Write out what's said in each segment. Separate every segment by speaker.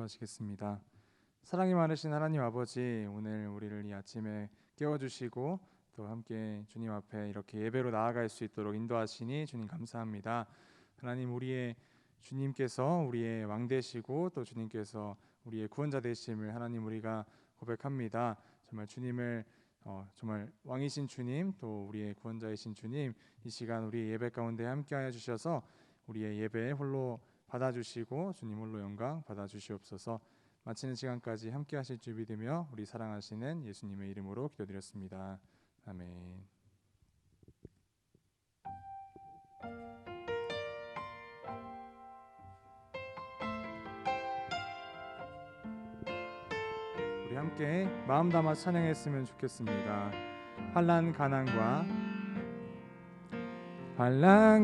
Speaker 1: 기도하시겠습니다. 사랑이 많으신 하나님 아버지, 오늘 우리를 이 아침에 깨워주시고 또 함께 주님 앞에 이렇게 예배로 나아갈 수 있도록 인도하시니 주님 감사합니다. 하나님, 우리의 주님께서 우리의 왕 되시고 또 주님께서 우리의 구원자 되심을 하나님 우리가 고백합니다. 정말 주님을 정말 왕이신 주님, 또 우리의 구원자이신 주님, 이 시간 우리 예배 가운데 함께하여 주셔서 우리의 예배 홀로 받아주시고 주님 홀로 영광 받아주시옵소서. 마치는 시간까지 함께하실 줄 믿으며 우리 사랑하시는 예수님의 이름으로 기도드렸습니다. 아멘. 우리 함께 마음 담아 찬양했으면 좋겠습니다. 환난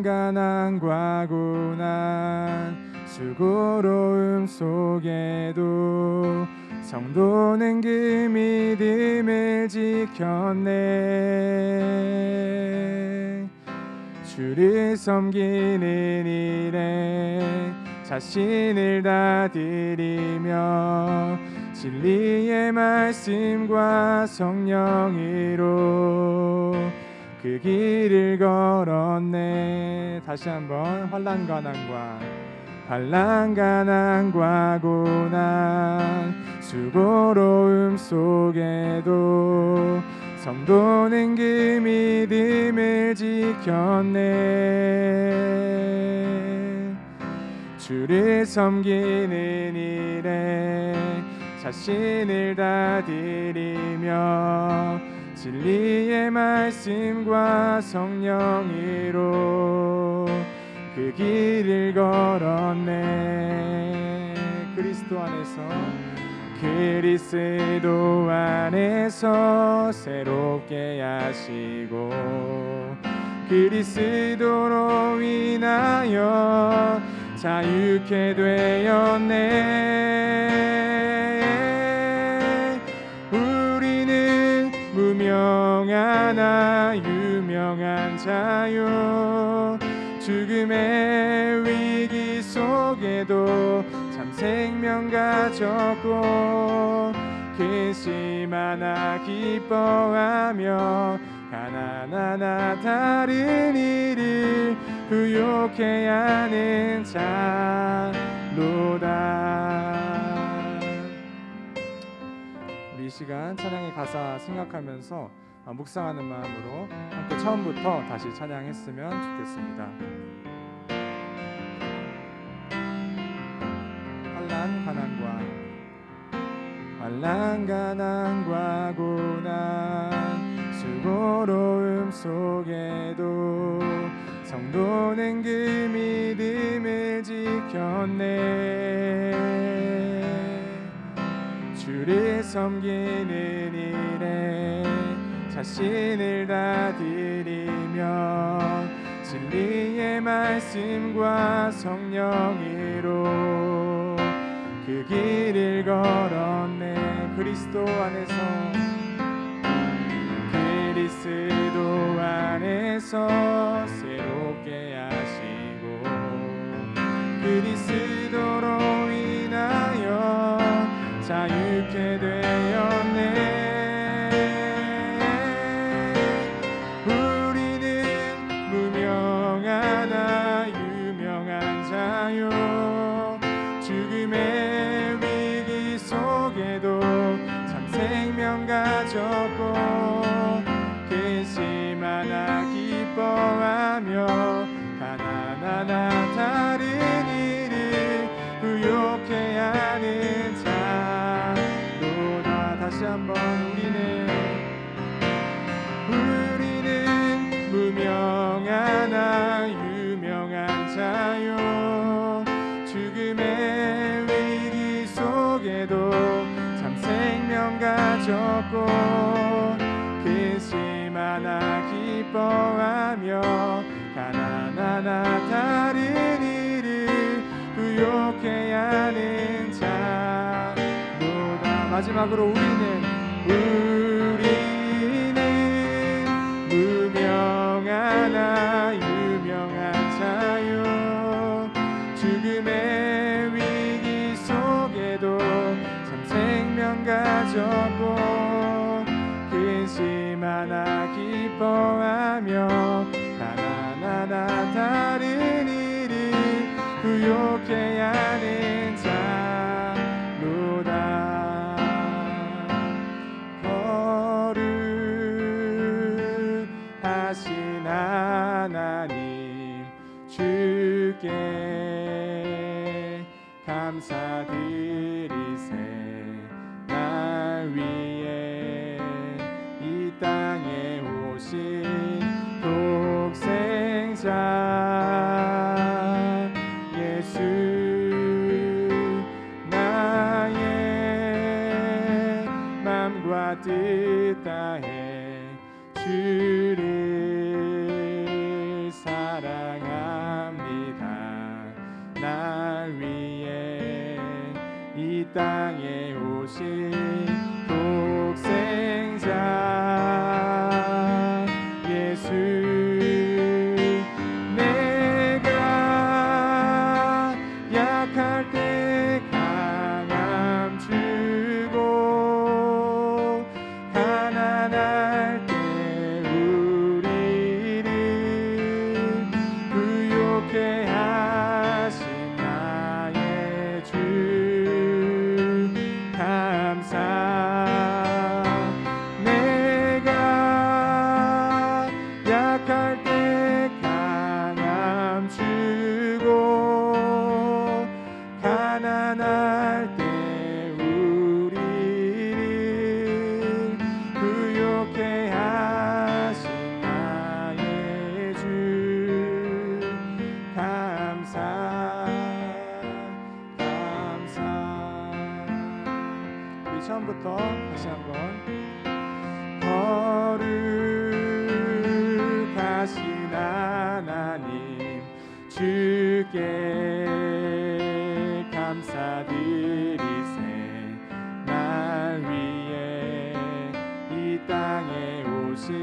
Speaker 1: 가난과 고난 수고로움 속에도 성도는 그 믿음을 지켰네. 주를 섬기는 일에 자신을 다 드리며 진리의 말씀과 성령으로 그 길을 걸었네. 다시 한번 환난 가난과 고난 수고로움 속에도 성도는 그 믿음을 지켰네. 주를 섬기는 일에 자신을 다 드리며 진리의 말씀과 성령으로 그 길을 걸었네. 그리스도 안에서 새롭게 하시고 그리스도로 인하여 자유케 되었네. 우리는 무명하나 유명한 자유, 죽음의 위기 속에도 참 생명 가졌고 근심하나 기뻐하며 가난하나 다른 이를 부욕해 하는 자로다. 우리 이 시간 찬양의 가사 생각하면서 묵상하는 마음으로 함께 처음부터 다시 찬양했으면 좋겠습니다. 환난 가난과 고난 수고로움 속에도 성도는 그 믿음을 지켰네. 주를 섬기는 일에 자신을 다 드리며 진리의 말씀과 성령으로 그 길을 걸었네. 그리스도 안에서 새롭게 하시고 그리스도로 인하여 자유케 되었네. 우리는 무명하나 유명한 자유, 죽음의 위기 속에도 참 생명 가졌고 근심하나 기뻐하며 가난하나 다른 이를 부욕해 하는 자로다. 다시 한번 우리는 무명하나 유명한 자유, 죽음의 위기 속에도 참 생명 가졌고 근심하나 기뻐하며 가난하나 다른 이를 부욕해 하는 자로다. 마지막으로 우리는 무명하나 유명한 자유, 죽음의 위기 속에도 하나하나 기뻐하며 하나하나 다른 일이 부욕해 하는 자로다. 거룩하신 하나님 주께 감사드리세. 날 위해 이 땅에 오신 독생자 예수, 나의 맘과 뜻 다해 주를 사랑합니다. 날 위해 이 땅에 오신 독생자 예수, 내가 약할 때 강함 주고 가난할 때 우리를 부욕해 하신 나의 주 감사. 내가 약할 때 강함 주고 가난할 때 우리를 부욕해 하신 나의 주 감사. 우리 처음부터 다시 한번. 거룩하신 하나님 주께 감사드리세. 날 위해 이 땅에 오신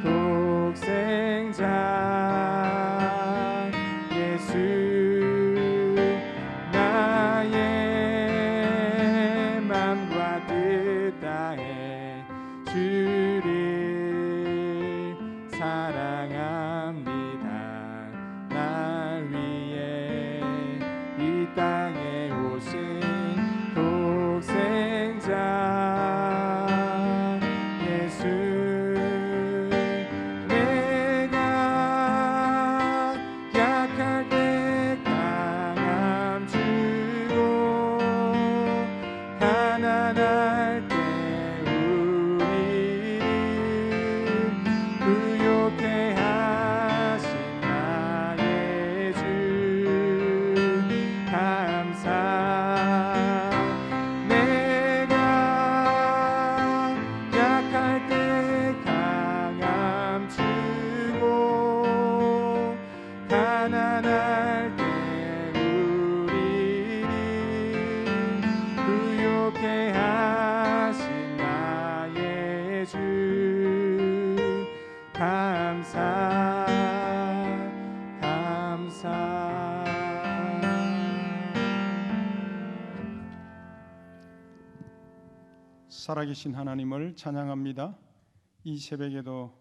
Speaker 1: 독생자 예수, 나의 맘과 뜻 다해 주를 사랑합니다. 날 위해 이 땅에 오신 독생자 예수, 내가 약할 때 강함 주고 가난할 때 우리를 부욕해 하신 나의 주 감사. 내가 약할 때 강함 주고 가난할 때 우리를 부욕해 하신 나의 주 감사.
Speaker 2: 살아계신 하나님을 찬양합니다. 이 새벽에도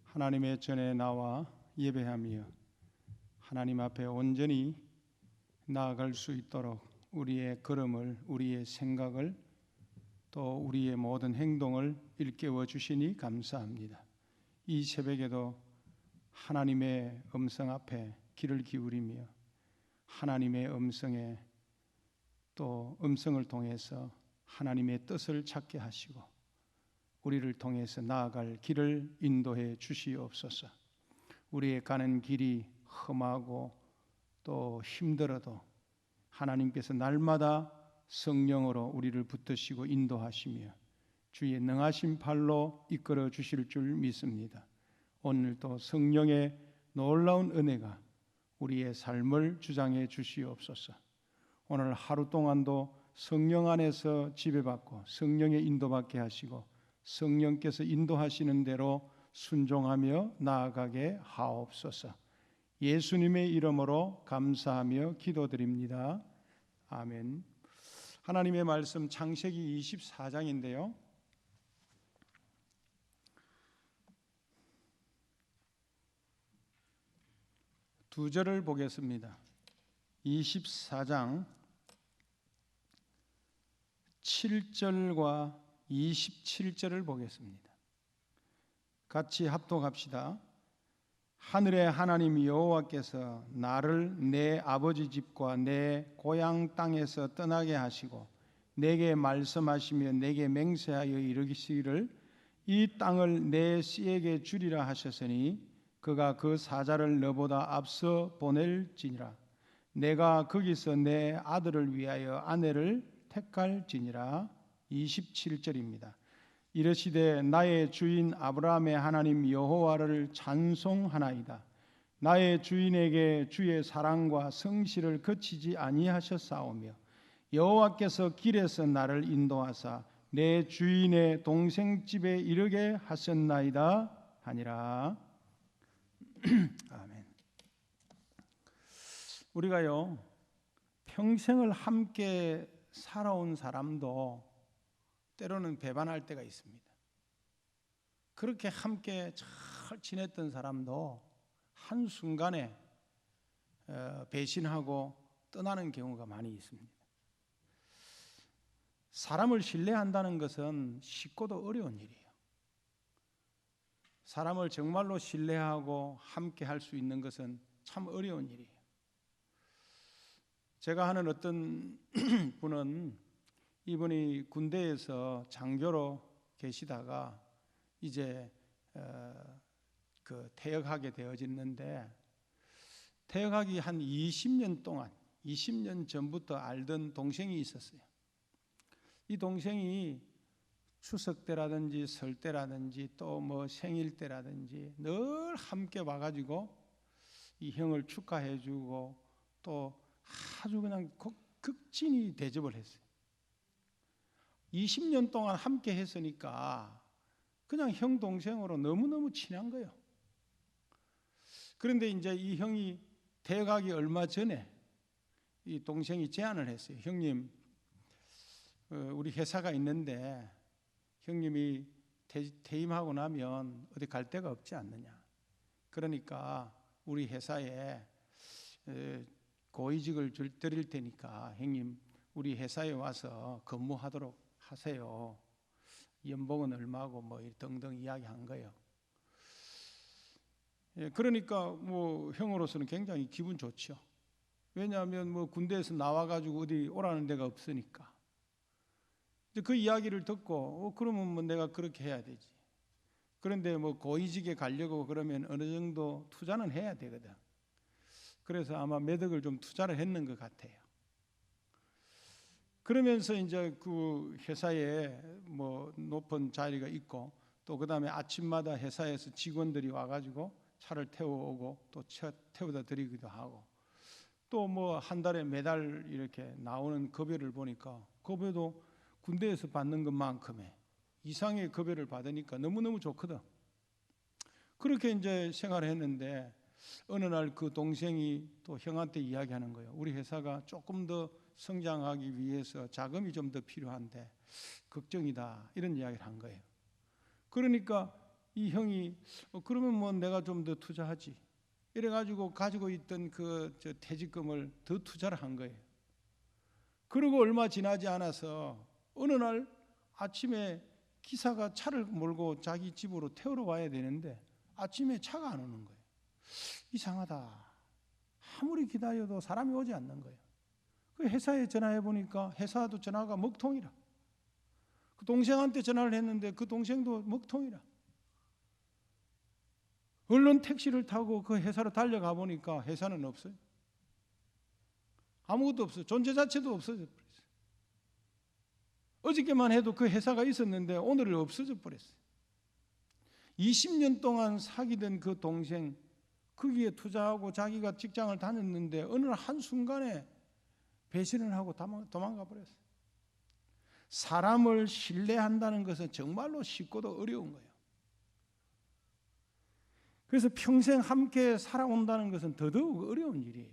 Speaker 2: 하나님의 전에 나와 예배하며 하나님 앞에 온전히 나아갈 수 있도록 우리의 걸음을, 우리의 생각을, 또 우리의 모든 행동을 일깨워 주시니 감사합니다. 이 새벽에도 하나님의 음성 앞에 귀를 기울이며 하나님의 음성에 또 음성을 통해서 하나님의 뜻을 찾게 하시고 우리를 통해서 나아갈 길을 인도해 주시옵소서. 우리의 가는 길이 험하고 또 힘들어도 하나님께서 날마다 성령으로 우리를 붙드시고 인도하시며 주의 능하신 팔로 이끌어 주실 줄 믿습니다. 오늘도 성령의 놀라운 은혜가 우리의 삶을 주장해 주시옵소서. 오늘 하루 동안도 성령 안에서 지배받고 성령의 인도받게 하시고 성령께서 인도하시는 대로 순종하며 나아가게 하옵소서. 예수님의 이름으로 감사하며 기도드립니다. 아멘. 하나님의 말씀 창세기 24장인데요. 두 절을 보겠습니다. 24장 7절과 27절을 보겠습니다. 같이 합독합시다. 하늘의 하나님 여호와께서 나를 내 아버지 집과 내 고향 땅에서 떠나게 하시고 내게 말씀하시며 내게 맹세하여 이르시기를 이 땅을 내 씨에게 주리라 하셨으니 그가 그 사자를 너보다 앞서 보낼지니라. 내가 거기서 내 아들을 위하여 아내를 택할지니라. 27절입니다. 이르시되 나의 주인 아브라함의 하나님 여호와를 찬송하나이다. 나의 주인에게 주의 사랑과 성실을 그치지 아니하셨사오며 여호와께서 길에서 나를 인도하사 내 주인의 동생 집에 이르게 하셨나이다 하니라. 아멘. 우리가요 평생을 함께 살아온 사람도 때로는 배반할 때가 있습니다. 그렇게 함께 잘 지냈던 사람도 한순간에 배신하고 떠나는 경우가 많이 있습니다. 사람을 신뢰한다는 것은 쉽고도 어려운 일이에요. 사람을 정말로 신뢰하고 함께 할 수 있는 것은 참 어려운 일이에요. 제가 아는 어떤 분은 이분이 군대에서 장교로 계시다가 이제 퇴역하게 되어졌는데 퇴역하기 한 20년 동안 20년 전부터 알던 동생이 있었어요. 이 동생이 추석 때라든지 설 때라든지 또 뭐 생일 때라든지 늘 함께 와가지고 이 형을 축하해주고 또 아주 그냥 극진히 대접을 했어요. 20년 동안 함께 했으니까 그냥 형 동생으로 너무너무 친한 거예요. 그런데 이제 이 형이 퇴역하기 얼마 전에 이 동생이 제안을 했어요. 형님, 우리 회사가 있는데 형님이 퇴임하고 나면 어디 갈 데가 없지 않느냐. 그러니까 우리 회사에 고위직을 드릴 테니까 형님 우리 회사에 와서 근무하도록 하세요. 연봉은 얼마고 뭐 등등 이야기한 거예요. 그러니까 뭐 형으로서는 굉장히 기분 좋죠. 왜냐하면 뭐 군대에서 나와가지고 어디 오라는 데가 없으니까. 그 이야기를 듣고 그러면 뭐 내가 그렇게 해야 되지. 그런데 뭐 고위직에 가려고 그러면 어느 정도 투자는 해야 되거든. 그래서 아마 매덕을 좀 투자를 했는 것 같아요. 그러면서 이제 그 회사에 뭐 높은 자리가 있고 또 그다음에 아침마다 회사에서 직원들이 와가지고 차를 태워오고 또 태워다 드리기도 하고 또 뭐 한 달에 매달 이렇게 나오는 급여를 보니까 급여도 군대에서 받는 것만큼의 이상의 급여를 받으니까 너무너무 좋거든. 그렇게 이제 생활을 했는데 어느 날 그 동생이 또 형한테 이야기하는 거예요. 우리 회사가 조금 더 성장하기 위해서 자금이 좀 더 필요한데 걱정이다. 이런 이야기를 한 거예요. 그러니까 이 형이 그러면 뭐 내가 좀 더 투자하지. 이래가지고 가지고 있던 그 퇴직금을 더 투자를 한 거예요. 그리고 얼마 지나지 않아서 어느 날 아침에 기사가 차를 몰고 자기 집으로 태우러 와야 되는데 아침에 차가 안 오는 거예요. 이상하다. 아무리 기다려도 사람이 오지 않는 거예요. 그 회사에 전화해 보니까 회사도 전화가 먹통이라. 그 동생한테 전화를 했는데 그 동생도 먹통이라. 얼른 택시를 타고 그 회사로 달려가 보니까 회사는 없어요. 아무것도 없어요. 존재 자체도 없어져 버렸어요. 어저께만 해도 그 회사가 있었는데 오늘은 없어져 버렸어요. 20년 동안 사귀던 그 동생 거기에 투자하고 자기가 직장을 다녔는데 어느 날 한순간에 배신을 하고 도망가 버렸어요. 사람을 신뢰한다는 것은 정말로 쉽고도 어려운 거예요. 그래서 평생 함께 살아온다는 것은 더더욱 어려운 일이에요.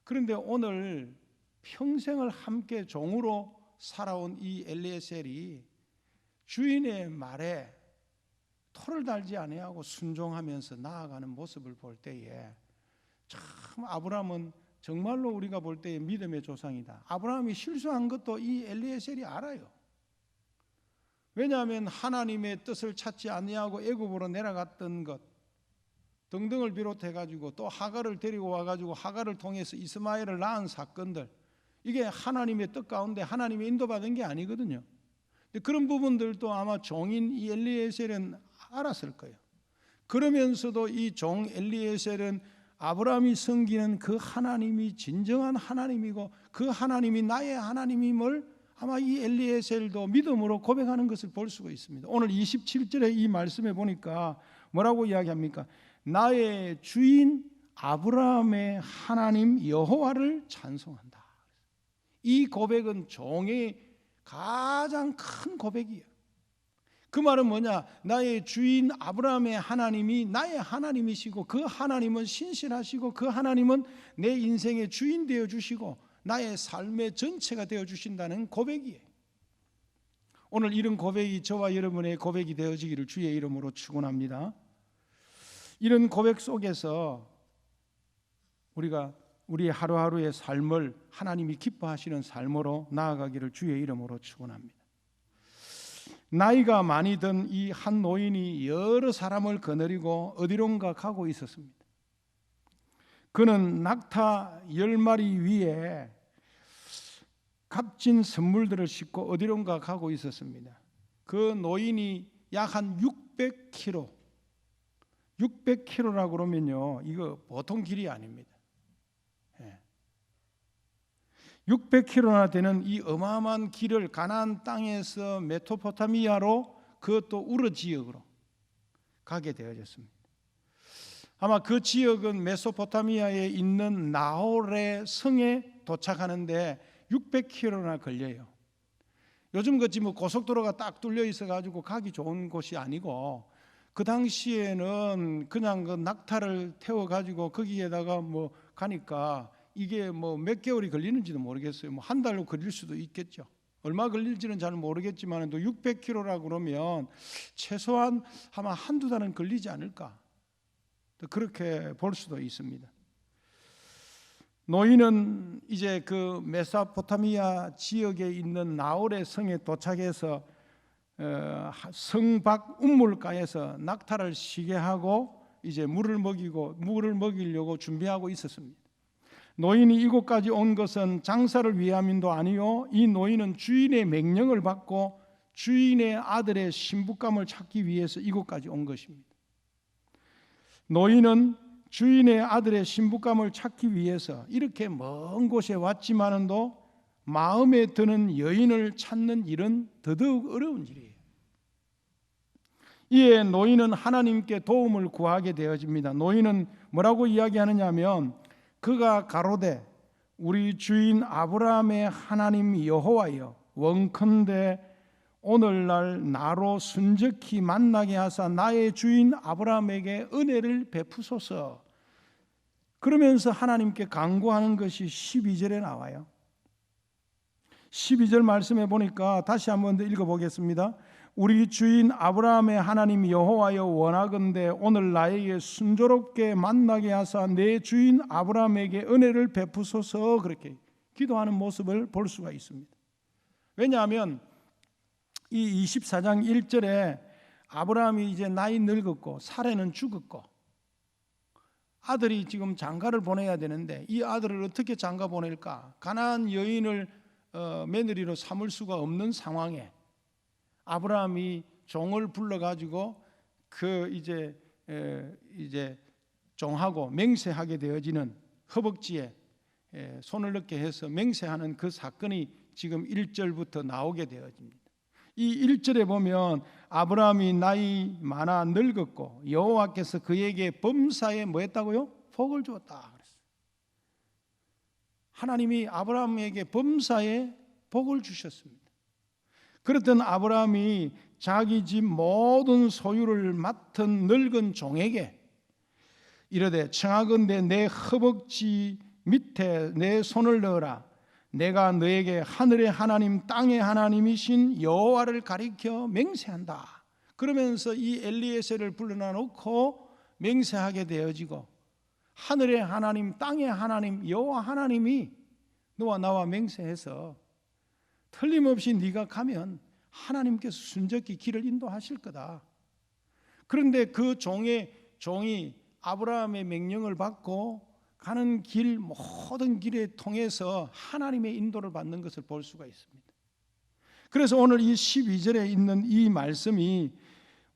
Speaker 2: 그런데 오늘 평생을 함께 종으로 살아온 이 엘리에셀이 주인의 말에 토를 달지 아니하고 순종하면서 나아가는 모습을 볼 때에 참 아브라함은 정말로 우리가 볼 때 믿음의 조상이다. 아브라함이 실수한 것도 이 엘리에셀이 알아요. 왜냐하면 하나님의 뜻을 찾지 아니하고 애굽으로 내려갔던 것 등등을 비롯해 가지고 또 하갈을 데리고 와 가지고 하갈을 통해서 이스마엘을 낳은 사건들, 이게 하나님의 뜻 가운데 하나님의 인도받은 게 아니거든요. 그런 부분들도 아마 종인 이 엘리에셀은 알았을 거예요. 그러면서도 이 종 엘리에셀은 아브라함이 섬기는 그 하나님이 진정한 하나님이고 그 하나님이 나의 하나님임을 아마 이 엘리에셀도 믿음으로 고백하는 것을 볼 수가 있습니다. 오늘 27절에 이 말씀에 보니까 뭐라고 이야기합니까? 나의 주인 아브라함의 하나님 여호와를 찬송한다. 이 고백은 종의 가장 큰 고백이에요. 그 말은 뭐냐? 나의 주인 아브라함의 하나님이 나의 하나님이시고 그 하나님은 신실하시고 그 하나님은 내 인생의 주인 되어 주시고 나의 삶의 전체가 되어 주신다는 고백이에요. 오늘 이런 고백이 저와 여러분의 고백이 되어지기를 주의 이름으로 축원합니다. 이런 고백 속에서 우리가 우리 하루하루의 삶을 하나님이 기뻐하시는 삶으로 나아가기를 주의 이름으로 축원합니다. 나이가 많이 든 이 한 노인이 여러 사람을 거느리고 어디론가 가고 있었습니다. 그는 낙타 10마리 위에 값진 선물들을 싣고 어디론가 가고 있었습니다. 그 노인이 약 한 600km라고 그러면요, 이거 보통 길이 아닙니다. 600km나 되는 이 어마어마한 길을 가나안 땅에서 메소포타미아로, 그것도 우르 지역으로 가게 되어졌습니다. 아마 그 지역은 메소포타미아에 있는 나홀의 성에 도착하는데 600km나 걸려요. 요즘 같이 뭐 고속도로가 딱 뚫려 있어 가지고 가기 좋은 곳이 아니고, 그 당시에는 그냥 그 낙타를 태워 가지고 거기에다가 뭐 가니까 이게 뭐 몇 개월이 걸리는지도 모르겠어요. 뭐 한 달로 걸릴 수도 있겠죠. 얼마 걸릴지는 잘 모르겠지만 또 600km라고 그러면 최소한 아마 한두 달은 걸리지 않을까, 그렇게 볼 수도 있습니다. 노인은 이제 그 메소포타미아 지역에 있는 나홀의 성에 도착해서 성 밖 운물가에서 낙타를 쉬게 하고 이제 물을 먹이려고 준비하고 있었습니다. 노인이 이곳까지 온 것은 장사를 위함도 아니요, 이 노인은 주인의 명령을 받고 주인의 아들의 신부감을 찾기 위해서 이곳까지 온 것입니다. 노인은 주인의 아들의 신부감을 찾기 위해서 이렇게 먼 곳에 왔지만도 마음에 드는 여인을 찾는 일은 더더욱 어려운 일이에요. 이에 노인은 하나님께 도움을 구하게 되어집니다. 노인은 뭐라고 이야기하느냐면, 그가 가로되 우리 주인 아브라함의 하나님 여호와여, 원컨대 오늘날 나로 순적히 만나게 하사 나의 주인 아브라함에게 은혜를 베푸소서. 그러면서 하나님께 간구하는 것이 12절에 나와요. 12절 말씀에 보니까 다시 한번 더 읽어보겠습니다. 우리 주인 아브라함의 하나님 여호와여, 원하건대 오늘 나에게 순조롭게 만나게 하사 내 주인 아브라함에게 은혜를 베푸소서. 그렇게 기도하는 모습을 볼 수가 있습니다. 왜냐하면 이 24장 1절에 아브라함이 이제 나이 늙었고 사례는 죽었고 아들이 지금 장가를 보내야 되는데 이 아들을 어떻게 장가 보낼까? 가나안 여인을 며느리로 삼을 수가 없는 상황에 아브라함이 종을 불러가지고 그 이제 종하고 맹세하게 되어지는 허벅지에 손을 넣게 해서 맹세하는 그 사건이 지금 1절부터 나오게 되어집니다. 이 1절에 보면 아브라함이 나이 많아 늙었고 여호와께서 그에게 범사에 뭐 했다고요? 복을 주었다. 하나님이 아브라함에게 범사에 복을 주셨습니다. 그렇던 아브라함이 자기 집 모든 소유를 맡은 늙은 종에게 이르되 청하건대 내 허벅지 밑에 내 손을 넣어라. 내가 너에게 하늘의 하나님 땅의 하나님이신 여호와를 가리켜 맹세한다. 그러면서 이 엘리에셀을 불러놔 놓고 맹세하게 되어지고 하늘의 하나님, 땅의 하나님, 여호와 하나님이 너와 나와 맹세해서 틀림없이 네가 가면 하나님께서 순적히 길을 인도하실 거다. 그런데 그 종이 아브라함의 명령을 받고 가는 길, 모든 길에 통해서 하나님의 인도를 받는 것을 볼 수가 있습니다. 그래서 오늘 이 12절에 있는 이 말씀이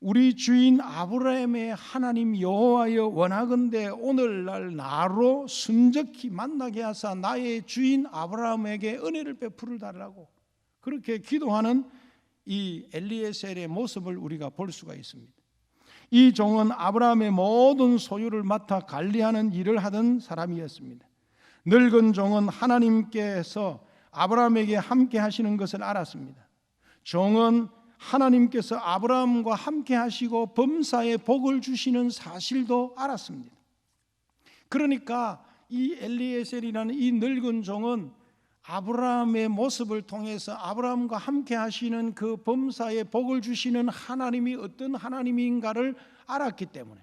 Speaker 2: 우리 주인 아브라함의 하나님 여호와여 원하건대 오늘날 나로 순적히 만나게 하사 나의 주인 아브라함에게 은혜를 베풀어 달라고 그렇게 기도하는 이 엘리에셀의 모습을 우리가 볼 수가 있습니다. 이 종은 아브라함의 모든 소유를 맡아 관리하는 일을 하던 사람이었습니다. 늙은 종은 하나님께서 아브라함에게 함께 하시는 것을 알았습니다. 종은 하나님께서 아브라함과 함께 하시고 범사에 복을 주시는 사실도 알았습니다. 그러니까 이 엘리에셀이라는 이 늙은 종은 아브라함의 모습을 통해서 아브라함과 함께 하시는 그 범사에 복을 주시는 하나님이 어떤 하나님인가를 알았기 때문에,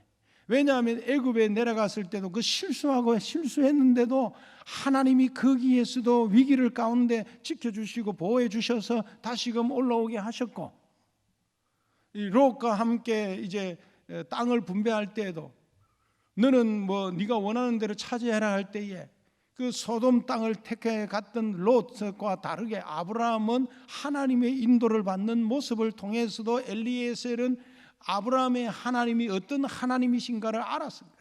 Speaker 2: 왜냐하면 애굽에 내려갔을 때도 그 실수했는데도 하나님이 거기에서도 위기를 가운데 지켜주시고 보호해 주셔서 다시금 올라오게 하셨고, 이 롯과 함께 이제 땅을 분배할 때에도 너는 네가 원하는 대로 차지해라 할 때에 그 소돔 땅을 택해 갔던 롯과 다르게 아브라함은 하나님의 인도를 받는 모습을 통해서도 엘리에셀은 아브라함의 하나님이 어떤 하나님이신가를 알았습니다.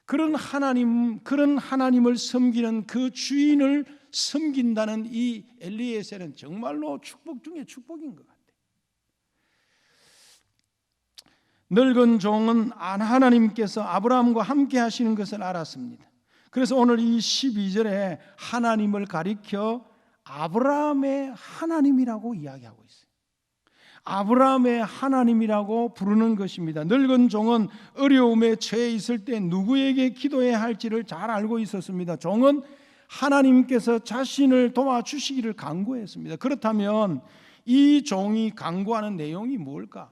Speaker 2: 그런 하나님을 섬기는 그 주인을 섬긴다는 이 엘리에셀은 정말로 축복 중에 축복인 것 같아요. 늙은 종은 하나님께서 아브라함과 함께 하시는 것을 알았습니다. 그래서 오늘 이 12절에 하나님을 가리켜 아브라함의 하나님이라고 이야기하고 있어요. 아브라함의 하나님이라고 부르는 것입니다. 늙은 종은 어려움에 처해 있을 때 누구에게 기도해야 할지를 잘 알고 있었습니다. 종은 하나님께서 자신을 도와주시기를 간구했습니다. 그렇다면 이 종이 간구하는 내용이 뭘까?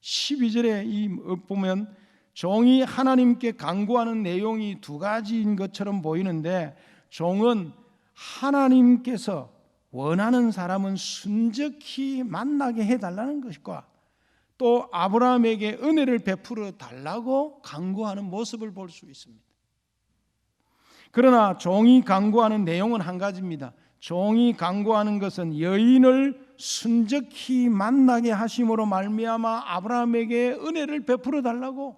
Speaker 2: 12절에 보면 종이 하나님께 간구하는 내용이 두 가지인 것처럼 보이는데, 종은 하나님께서 원하는 사람은 순적히 만나게 해달라는 것과 또 아브라함에게 은혜를 베풀어 달라고 간구하는 모습을 볼 수 있습니다. 그러나 종이 간구하는 내용은 한 가지입니다. 종이 간구하는 것은 여인을 순적히 만나게 하심으로 말미암아 아브라함에게 은혜를 베풀어 달라고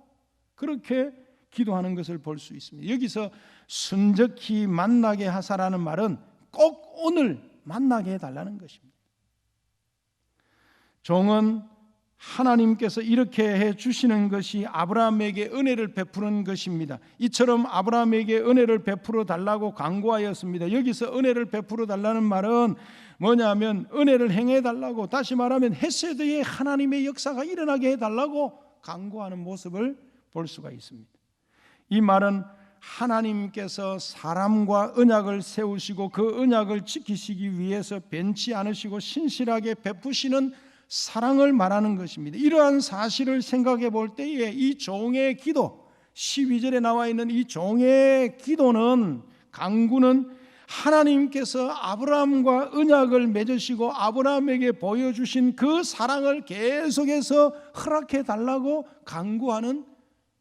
Speaker 2: 그렇게 기도하는 것을 볼 수 있습니다. 여기서 순적히 만나게 하사라는 말은 꼭 오늘 만나게 해달라는 것입니다. 종은 하나님께서 이렇게 해주시는 것이 아브라함에게 은혜를 베푸는 것입니다. 이처럼 아브라함에게 은혜를 베풀어 달라고 간구하였습니다. 여기서 은혜를 베풀어 달라는 말은 뭐냐면 은혜를 행해 달라고, 다시 말하면 헤세드의 하나님의 역사가 일어나게 해달라고 간구하는 모습을 볼 수가 있습니다. 이 말은 하나님께서 사람과 언약을 세우시고 그 언약을 지키시기 위해서 변치 않으시고 신실하게 베푸시는 사랑을 말하는 것입니다. 이러한 사실을 생각해 볼 때에 이 종의 기도, 12절에 나와 있는 이 종의 기도는, 간구는 하나님께서 아브라함과 언약을 맺으시고 아브라함에게 보여주신 그 사랑을 계속해서 허락해 달라고 간구하는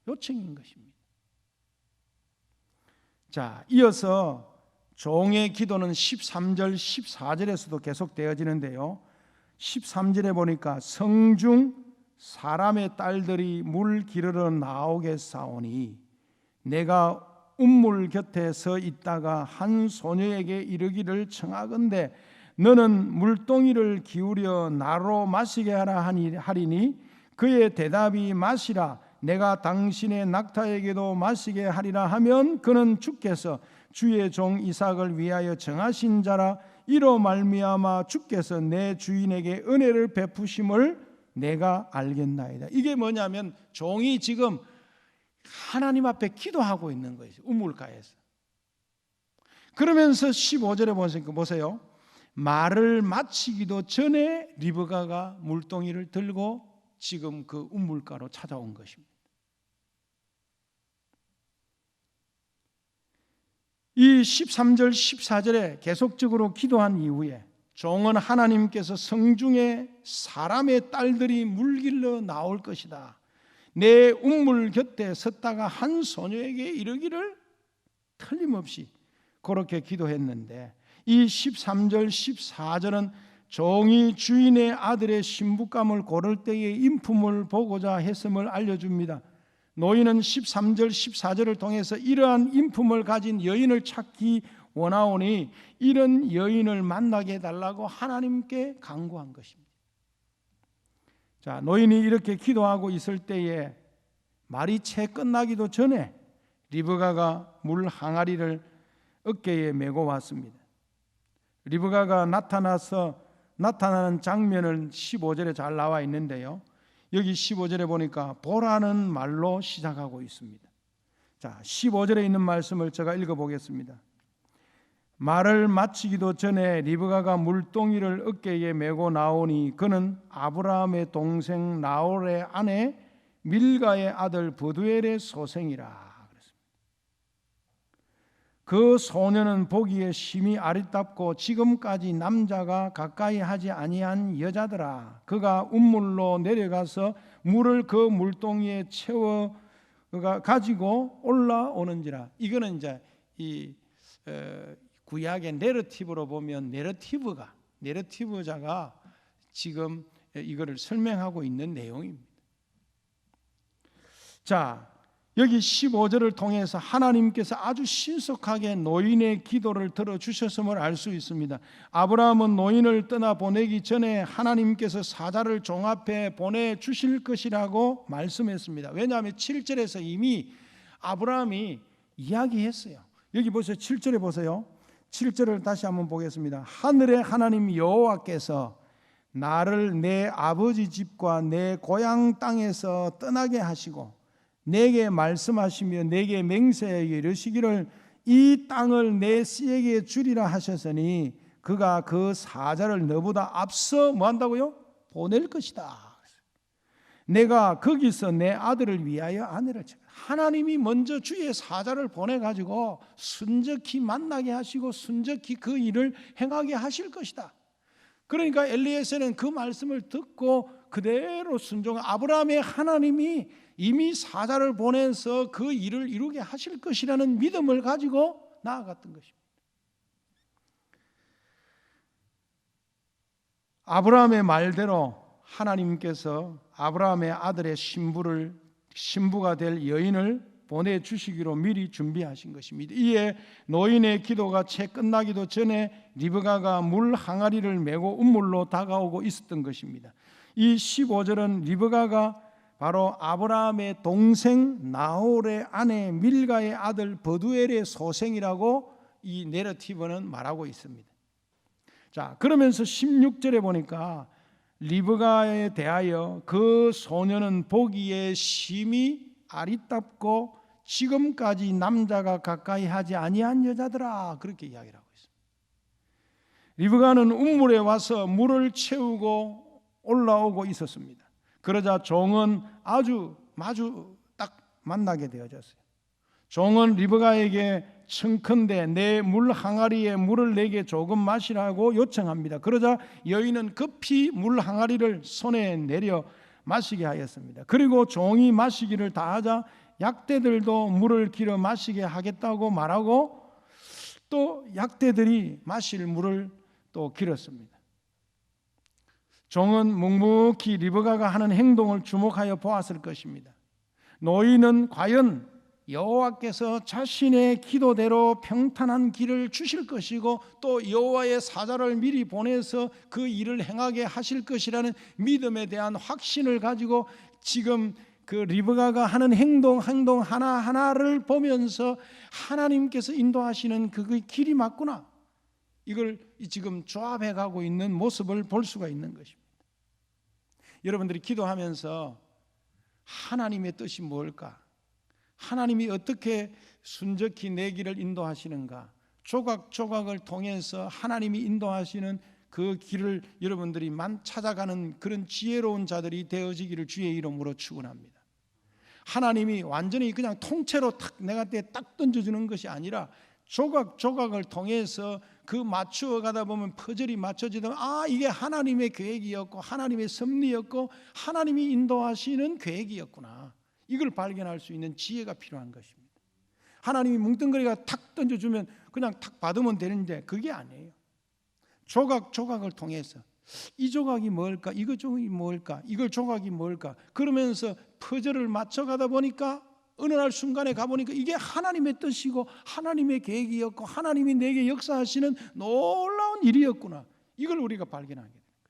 Speaker 2: 요청인 것입니다. 자, 이어서 종의 기도는 13절, 14절에서도 계속되어지는데요. 13절에 보니까 성중 사람의 딸들이 물 기르러 나오겠사오니 내가 운물 곁에 서 있다가 한 소녀에게 이르기를 청하건대 너는 물동이를 기울여 나로 마시게 하라 하리니 그의 대답이 마시라 내가 당신의 낙타에게도 마시게 하리라 하면 그는 주께서 주의 종 이삭을 위하여 정하신 자라 이로 말미암아 주께서 내 주인에게 은혜를 베푸심을 내가 알겠나이다. 이게 뭐냐면 종이 지금 하나님 앞에 기도하고 있는 거예요. 우물가에서. 그러면서 15절에 보세요. 말을 마치기도 전에 리브가가 물동이를 들고 지금 그 우물가로 찾아온 것입니다. 이 13절 14절에 계속적으로 기도한 이후에 종은 하나님께서 성중에 사람의 딸들이 물길러 나올 것이다, 내 운물 곁에 섰다가 한 소녀에게 이르기를, 틀림없이 그렇게 기도했는데, 이 13절 14절은 종이 주인의 아들의 신부감을 고를 때의 인품을 보고자 했음을 알려줍니다. 노인은 13절 14절을 통해서 이러한 인품을 가진 여인을 찾기 원하오니 이런 여인을 만나게 해달라고 하나님께 간구한 것입니다. 자, 노인이 이렇게 기도하고 있을 때에 말이 채 끝나기도 전에 리브가가 물 항아리를 어깨에 메고 왔습니다. 리브가가 나타나는 장면은 15절에 잘 나와 있는데요, 여기 15절에 보니까 보라는 말로 시작하고 있습니다. 자, 15절에 있는 말씀을 제가 읽어보겠습니다. 말을 마치기도 전에 리브가가 물동이를 어깨에 메고 나오니 그는 아브라함의 동생 나홀의 아내 밀가의 아들 브두엘의 소생이라. 그 소녀는 보기에 심히 아리답고 지금까지 남자가 가까이 하지 아니한 여자더라. 그가 운물로 내려가서 물을 그 물동이에 채워 가지고 올라오는지라. 이거는 이제 이 구약의 내러티브로 보면 내러티브자가 지금 이거를 설명하고 있는 내용입니다. 자, 여기 15절을 통해서 하나님께서 아주 신속하게 노인의 기도를 들어주셨음을 알 수 있습니다. 아브라함은 노인을 떠나보내기 전에 하나님께서 사자를 종 앞에 보내주실 것이라고 말씀했습니다. 왜냐하면 7절에서 이미 아브라함이 이야기했어요. 여기 보세요. 7절에 보세요. 7절을 다시 한번 보겠습니다. 하늘의 하나님 여호와께서 나를 내 아버지 집과 내 고향 땅에서 떠나게 하시고 내게 말씀하시며 내게 맹세하여 이르시기를 이 땅을 내 씨에게 주리라 하셨으니 그가 그 사자를 너보다 앞서 뭐 한다고요? 보낼 것이다. 내가 거기서 내 아들을 위하여 아내를 찾아. 하나님이 먼저 주의 사자를 보내가지고 순적히 만나게 하시고 순적히 그 일을 행하게 하실 것이다. 그러니까 엘리에셀은 그 말씀을 듣고 그대로 순종한 아브라함의 하나님이 이미 사자를 보내서 그 일을 이루게 하실 것이라는 믿음을 가지고 나아갔던 것입니다. 아브라함의 말대로 하나님께서 아브라함의 아들의 신부가 될 여인을 보내주시기로 미리 준비하신 것입니다. 이에 노인의 기도가 채 끝나기도 전에 리브가가 물 항아리를 메고 운물로 다가오고 있었던 것입니다. 이 15절은 리브가가 바로 아브라함의 동생 나홀의 아내 밀가의 아들 버두엘의 소생이라고 이 내러티브는 말하고 있습니다. 자, 그러면서 16절에 보니까 리브가에 대하여 그 소녀는 보기에 심히 아리답고 지금까지 남자가 가까이 하지 아니한 여자더라, 그렇게 이야기를 하고 있습니다. 리브가는 운물에 와서 물을 채우고 올라오고 있었습니다. 그러자 종은 마주 딱 만나게 되어졌어요. 종은 리브가에게 청컨대 내 물 항아리에 물을 내게 조금 마시라고 요청합니다. 그러자 여인은 급히 물 항아리를 손에 내려 마시게 하였습니다. 그리고 종이 마시기를 다하자 약대들도 물을 길어 마시게 하겠다고 말하고 또 약대들이 마실 물을 또 길었습니다. 종은 묵묵히 리브가가 하는 행동을 주목하여 보았을 것입니다. 노인은 과연 여호와께서 자신의 기도대로 평탄한 길을 주실 것이고 또 여호와의 사자를 미리 보내서 그 일을 행하게 하실 것이라는 믿음에 대한 확신을 가지고 지금 그 리브가가 하는 행동 하나하나를 보면서 하나님께서 인도하시는 그 길이 맞구나, 이걸 지금 조합해 가고 있는 모습을 볼 수가 있는 것입니다. 여러분들이 기도하면서 하나님의 뜻이 뭘까? 하나님이 어떻게 순적히 내 길을 인도하시는가? 조각조각을 통해서 하나님이 인도하시는 그 길을 여러분들이 찾아가는 그런 지혜로운 자들이 되어지기를 주의 이름으로 축원합니다. 하나님이 완전히 그냥 통째로 딱 내가 딱 던져주는 것이 아니라 조각을 통해서 그 맞추어 가다 보면 퍼즐이 맞춰지다 이게 하나님의 계획이었고 하나님의 섭리였고 하나님이 인도하시는 계획이었구나. 이걸 발견할 수 있는 지혜가 필요한 것입니다. 하나님이 뭉뚱그리가 탁 던져주면 그냥 탁 받으면 되는데 그게 아니에요. 조각을 통해서 이 조각이 뭘까? 이거 조각이 뭘까? 이걸 조각이 뭘까? 그러면서 퍼즐을 맞춰가다 보니까 어느 날 순간에 가보니까 이게 하나님의 뜻이고 하나님의 계획이었고 하나님이 내게 역사하시는 놀라운 일이었구나. 이걸 우리가 발견하게 되는 것입니다.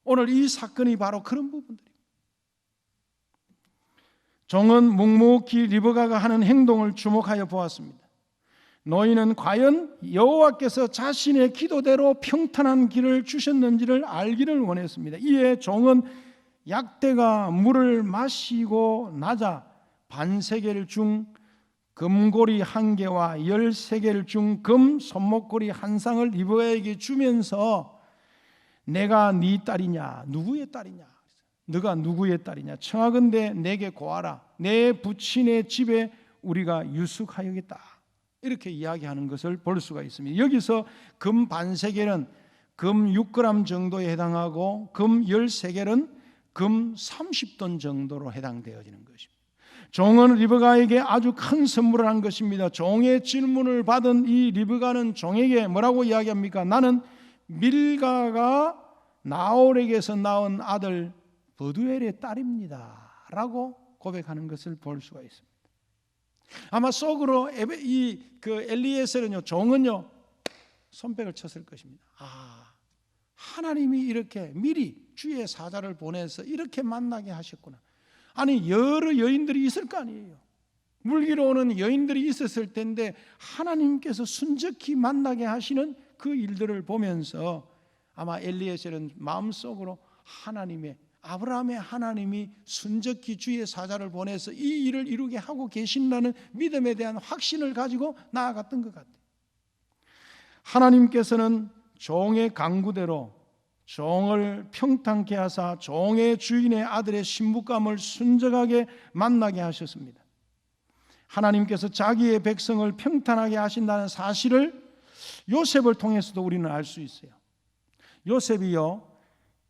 Speaker 2: 오늘 이 사건이 바로 그런 부분들입니다. 종은 묵묵히 리브가가 하는 행동을 주목하여 보았습니다. 너희는 과연 여호와께서 자신의 기도대로 평탄한 길을 주셨는지를 알기를 원했습니다. 이에 종은 약대가 물을 마시고 나자 반세겔 중 금고리 1개와 13개를 중 금 손목고리 1쌍을 리브가에게 주면서 내가 네 딸이냐 누구의 딸이냐 너가 누구의 딸이냐 청하건대 내게 고하라 내 부친의 집에 우리가 유숙하여겠다 이렇게 이야기하는 것을 볼 수가 있습니다. 여기서 금 반세겔은 금 6g 정도에 해당하고 금 13개는 금 30돈 정도로 해당되어지는 것입니다. 종은 리브가에게 아주 큰 선물을 한 것입니다. 종의 질문을 받은 이 리브가는 종에게 뭐라고 이야기합니까? 나는 밀가가 나홀에게서 낳은 아들 버두엘의 딸입니다 라고 고백하는 것을 볼 수가 있습니다. 아마 속으로 엘리에셀은요, 종은요 손뼉을 쳤을 것입니다. 하나님이 이렇게 미리 주의 사자를 보내서 이렇게 만나게 하셨구나. 아니 여러 여인들이 있을 거 아니에요. 물기로 오는 여인들이 있었을 텐데 하나님께서 순적히 만나게 하시는 그 일들을 보면서 아마 엘리에셀은 마음속으로 아브라함의 하나님이 순적히 주의 사자를 보내서 이 일을 이루게 하고 계신다는 믿음에 대한 확신을 가지고 나아갔던 것 같아요. 하나님께서는 종의 강구대로 종을 평탄케 하사 종의 주인의 아들의 신부감을 순적하게 만나게 하셨습니다. 하나님께서 자기의 백성을 평탄하게 하신다는 사실을 요셉을 통해서도 우리는 알 수 있어요. 요셉이요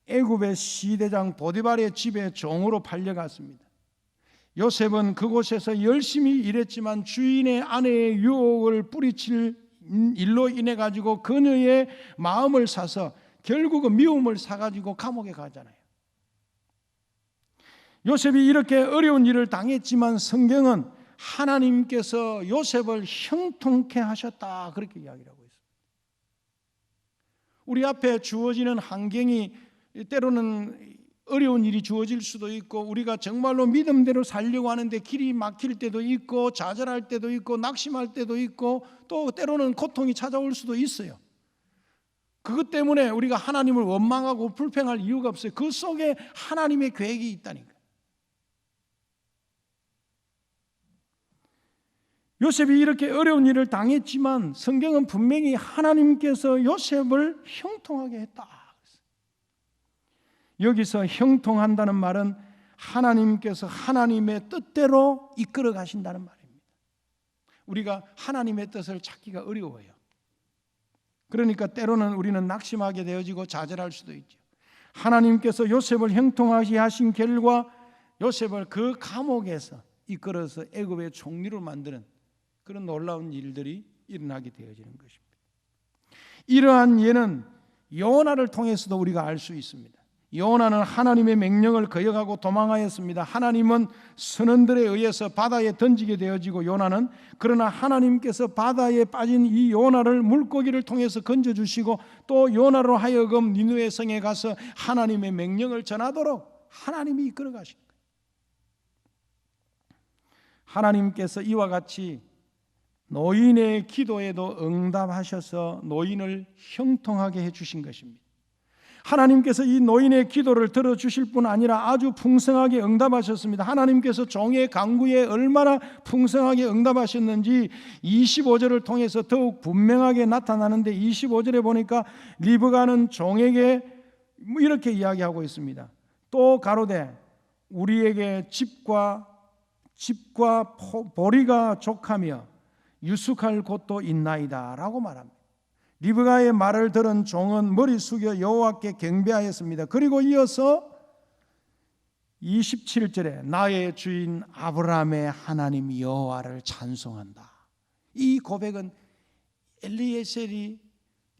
Speaker 2: 애굽의 시대장 보디발의 집에 종으로 팔려갔습니다. 요셉은 그곳에서 열심히 일했지만 주인의 아내의 유혹을 뿌리칠 일로 인해 가지고 그녀의 마음을 사서 결국은 미움을 사가지고 감옥에 가잖아요. 요셉이 이렇게 어려운 일을 당했지만 성경은 하나님께서 요셉을 형통케 하셨다 그렇게 이야기를 하고 있습니다. 우리 앞에 주어지는 환경이 때로는 어려운 일이 주어질 수도 있고 우리가 정말로 믿음대로 살려고 하는데 길이 막힐 때도 있고 좌절할 때도 있고 낙심할 때도 있고 또 때로는 고통이 찾아올 수도 있어요. 그것 때문에 우리가 하나님을 원망하고 불평할 이유가 없어요. 그 속에 하나님의 계획이 있다니까. 요셉이 이렇게 어려운 일을 당했지만 성경은 분명히 하나님께서 요셉을 형통하게 했다. 여기서 형통한다는 말은 하나님께서 하나님의 뜻대로 이끌어 가신다는 말입니다. 우리가 하나님의 뜻을 찾기가 어려워요. 그러니까 때로는 우리는 낙심하게 되어지고 좌절할 수도 있죠. 하나님께서 요셉을 형통하게 하신 결과 요셉을 그 감옥에서 이끌어서 애굽의 총리로 만드는 그런 놀라운 일들이 일어나게 되어지는 것입니다. 이러한 예는 요나를 통해서도 우리가 알 수 있습니다. 요나는 하나님의 명령을 거역하고 도망하였습니다. 하나님은 선원들에 의해서 바다에 던지게 되어지고 요나는 그러나 하나님께서 바다에 빠진 이 요나를 물고기를 통해서 건져주시고 또 요나로 하여금 니느웨 성에 가서 하나님의 명령을 전하도록 하나님이 이끌어 가신 거예요. 하나님께서 이와 같이 노인의 기도에도 응답하셔서 노인을 형통하게 해주신 것입니다. 하나님께서 이 노인의 기도를 들어주실 뿐 아니라 아주 풍성하게 응답하셨습니다. 하나님께서 종의 간구에 얼마나 풍성하게 응답하셨는지 25절을 통해서 더욱 분명하게 나타나는데 25절에 보니까 리브가는 종에게 이렇게 이야기하고 있습니다. 또 가로되 우리에게 집과 보리가 족하며 유숙할 곳도 있나이다 라고 말합니다. 리브가의 말을 들은 종은 머리 숙여 여호와께 경배하였습니다. 그리고 이어서 27절에 나의 주인 아브라함의 하나님 여호와를 찬송한다. 이 고백은 엘리에셀이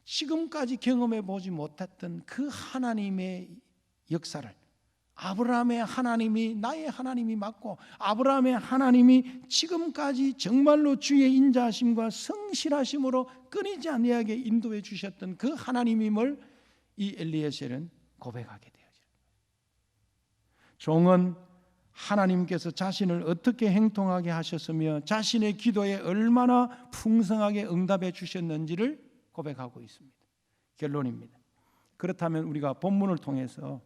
Speaker 2: 지금까지 경험해 보지 못했던 그 하나님의 역사를, 아브라함의 하나님이 나의 하나님이 맞고 아브라함의 하나님이 지금까지 정말로 주의 인자하심과 성실하심으로 끊이지 아니하게 인도해 주셨던 그 하나님임을 이 엘리에셀은 고백하게 되어집니다. 종은 하나님께서 자신을 어떻게 행동하게 하셨으며 자신의 기도에 얼마나 풍성하게 응답해 주셨는지를 고백하고 있습니다. 결론입니다. 그렇다면 우리가 본문을 통해서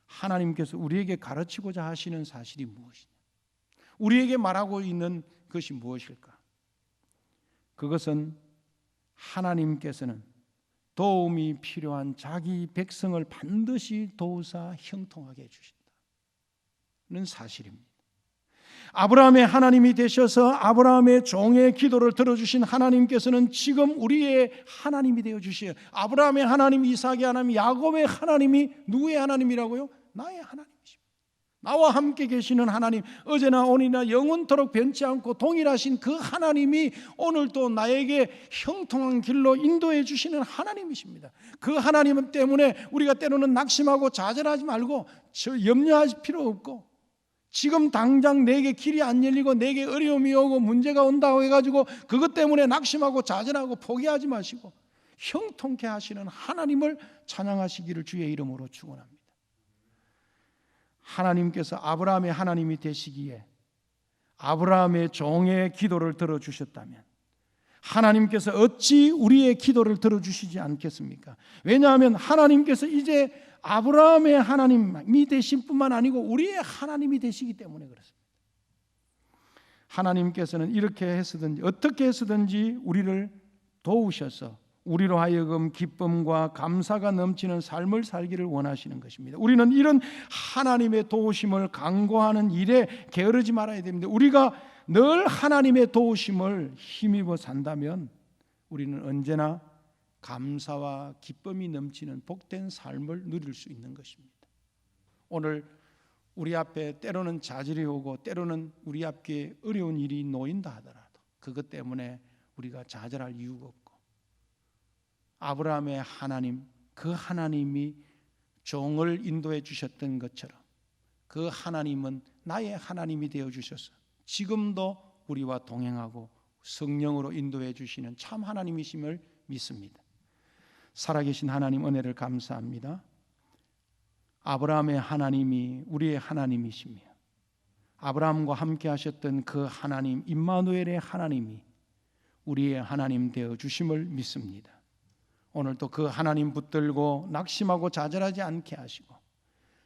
Speaker 2: 하나님께서 우리에게 가르치고자 하시는 사실이 무엇이냐? 우리에게 말하고 있는 것이 무엇일까? 그것은 하나님께서는 도움이 필요한 자기 백성을 반드시 도우사 형통하게 해주신다는 사실입니다. 아브라함의 하나님이 되셔서 아브라함의 종의 기도를 들어주신 하나님께서는 지금 우리의 하나님이 되어주시어요. 아브라함의 하나님, 이삭의 하나님, 야곱의 하나님이 누구의 하나님이라고요? 나의 하나님이십니다. 나와 함께 계시는 하나님, 어제나 오늘이나 영원토록 변치 않고 동일하신 그 하나님이 오늘도 나에게 형통한 길로 인도해 주시는 하나님이십니다. 그 하나님 때문에 우리가 때로는 낙심하고 좌절하지 말고 염려할 필요 없고, 지금 당장 내게 길이 안 열리고 내게 어려움이 오고 문제가 온다고 해가지고 그것 때문에 낙심하고 좌절하고 포기하지 마시고 형통케 하시는 하나님을 찬양하시기를 주의 이름으로 축원합니다. 하나님께서 아브라함의 하나님이 되시기에 아브라함의 종의 기도를 들어주셨다면 하나님께서 어찌 우리의 기도를 들어주시지 않겠습니까? 왜냐하면 하나님께서 이제 아브라함의 하나님이 되신 뿐만 아니고 우리의 하나님이 되시기 때문에 그렇습니다. 하나님께서는 이렇게 해서든지 어떻게 해서든지 우리를 도우셔서 우리로 하여금 기쁨과 감사가 넘치는 삶을 살기를 원하시는 것입니다. 우리는 이런 하나님의 도우심을 간구하는 일에 게으르지 말아야 됩니다. 우리가 늘 하나님의 도우심을 힘입어 산다면 우리는 언제나 감사와 기쁨이 넘치는 복된 삶을 누릴 수 있는 것입니다. 오늘 우리 앞에 때로는 좌절이 오고 때로는 우리 앞에 어려운 일이 놓인다 하더라도 그것 때문에 우리가 좌절할 이유가 없고, 아브라함의 하나님, 그 하나님이 종을 인도해 주셨던 것처럼 그 하나님은 나의 하나님이 되어 주셔서 지금도 우리와 동행하고 성령으로 인도해 주시는 참 하나님이심을 믿습니다. 살아계신 하나님 은혜를 감사합니다. 아브라함의 하나님이 우리의 하나님이시며 아브라함과 함께 하셨던 그 하나님 임마누엘의 하나님이 우리의 하나님 되어 주심을 믿습니다. 오늘도 그 하나님 붙들고 낙심하고 좌절하지 않게 하시고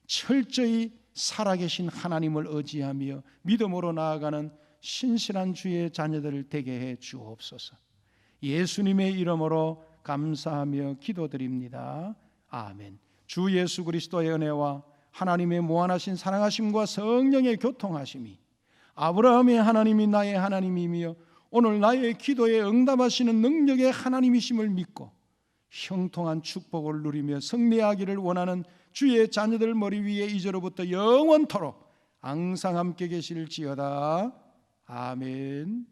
Speaker 2: 철저히 살아계신 하나님을 의지하며 믿음으로 나아가는 신실한 주의 자녀들 되게 해 주옵소서. 예수님의 이름으로 감사하며 기도드립니다. 아멘. 주 예수 그리스도의 은혜와 하나님의 무한하신 사랑하심과 성령의 교통하심이 아브라함의 하나님이 나의 하나님이며 오늘 나의 기도에 응답하시는 능력의 하나님이심을 믿고 형통한 축복을 누리며 승리하기를 원하는 주의 자녀들 머리 위에 이제로부터 영원토록 항상 함께 계실지어다. 아멘.